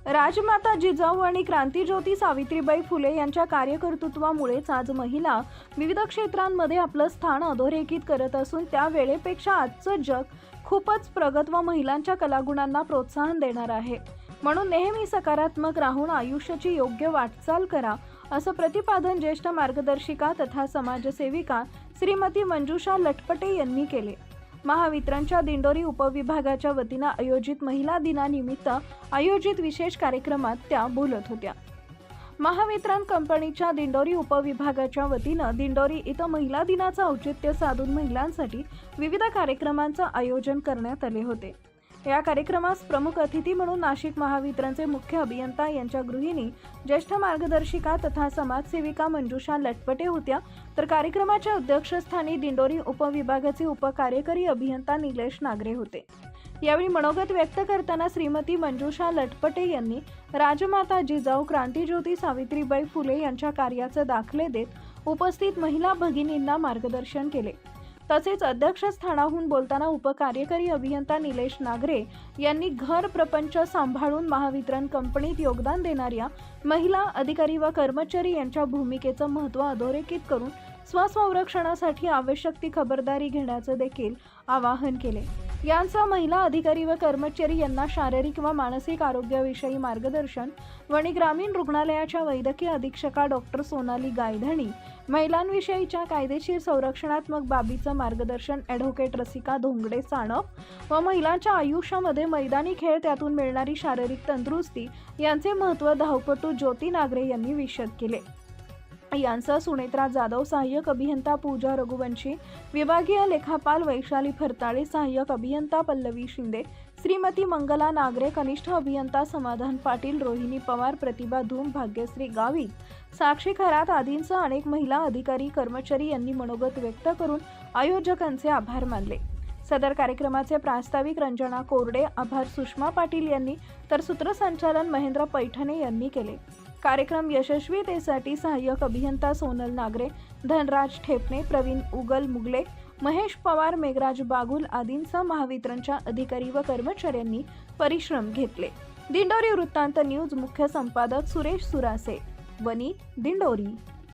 राजमाता जिजाऊ आणि क्रांतीज्योती सावित्रीबाई फुले यांच्या कार्यकर्तृत्वामुळेच आज महिला विविध क्षेत्रांमध्ये आपलं स्थान अधोरेखित करत असून त्या वेळेपेक्षा आजचं जग खूपच प्रगत व महिलांच्या कलागुणांना प्रोत्साहन देणार आहे। म्हणून नेहमी सकारात्मक राहून आयुष्याची योग्य वाटचाल करा, असं प्रतिपादन ज्येष्ठ मार्गदर्शिका तथा समाजसेविका श्रीमती मंजुषा लटपटे यांनी केले। महावितरणच्या दिंडोरी उपविभागाच्या वतीने आयोजित महिला दिनानिमित्त आयोजित विशेष कार्यक्रमात त्या बोलत होत्या। महावितरण कंपनीच्या दिंडोरी उपविभागाच्या वतीने दिंडोरी इथं महिला दिनाचं औचित्य साधून महिलांसाठी विविध कार्यक्रमांचं आयोजन करण्यात आले होते। या कार्यक्रमास प्रमुख अतिथी म्हणून नाशिक महावितरणचे मुख्य अभियंता यांच्या गृहिणी ज्येष्ठ मार्गदर्शिका तथा समाजसेविका मंजुषा लटपटे होत्या, तर कार्यक्रमाच्या अध्यक्षस्थानी दिंडोरी उपविभागाचे उपकार्यकारी अभियंता निलेश नागरे होते। यावेळी मनोगत व्यक्त करताना श्रीमती मंजुषा लटपटे यांनी राजमाता जिजाऊ क्रांतीज्योती सावित्रीबाई फुले यांच्या कार्याचे दाखले देत उपस्थित महिला भगिनींना मार्गदर्शन केले। तसेच अध्यक्षस्थानाहून बोलताना उपकार्यकारी अभियंता निलेश नागरे यांनी घर प्रपंच सांभाळून महावितरण कंपनीत योगदान देणाऱ्या महिला अधिकारी व कर्मचारी यांच्या भूमिकेचं महत्त्व अधोरेखित करून स्वसंरक्षणासाठी आवश्यक ती खबरदारी घेण्याचे देखील आवाहन केले। यांचा महिला अधिकारी व कर्मचारी यांना शारीरिक व मानसिक आरोग्याविषयी मार्गदर्शन वणी ग्रामीण रुग्णालयाच्या वैद्यकीय अधीक्षका डॉक्टर सोनाली गायधणी, महिलांविषयीच्या कायदेशीर संरक्षणात्मक बाबीचं मार्गदर्शन ॲडव्होकेट रसिका धोंगडे साणप व महिलांच्या आयुष्यामध्ये मैदानी खेळ त्यातून मिळणारी शारीरिक तंदुरुस्ती यांचे महत्त्व धावपटू ज्योती नागरे यांनी विशद केले। यांचा सुनेत्रा जाधव, सहाय्यक अभियंता पूजा रघुवंशी, विभागीय लेखापाल वैशाली फरताळे, सहाय्यक अभियंता पल्लवी शिंदे, श्रीमती मंगला नागरे, कनिष्ठ अभियंता समाधान पाटील, रोहिणी पवार, प्रतिभा धूम, भाग्यश्री गावित, साक्षी खरात आदींसह अनेक महिला अधिकारी कर्मचारी यांनी मनोगत व्यक्त करून आयोजकांचे आभार मानले। सदर कार्यक्रमाचे प्रास्ताविक रंजना कोरडे, आभार सुषमा पाटील यांनी, तर सूत्रसंचालन महेंद्र पैठणे यांनी केले। कार्यक्रम यशस्वीतेसाठी सहाय्यक अभियंता सोनल नागरे, धनराज ठेपणे, प्रवीण उगल मुगले, महेश पवार, मेघराज बागुल आदींसह महावितरणच्या अधिकारी व कर्मचाऱ्यांनी परिश्रम घेतले। दिंडोरी वृत्तांत न्यूज मुख्य संपादक सुरेश सुरासे, वनी, दिंडोरी।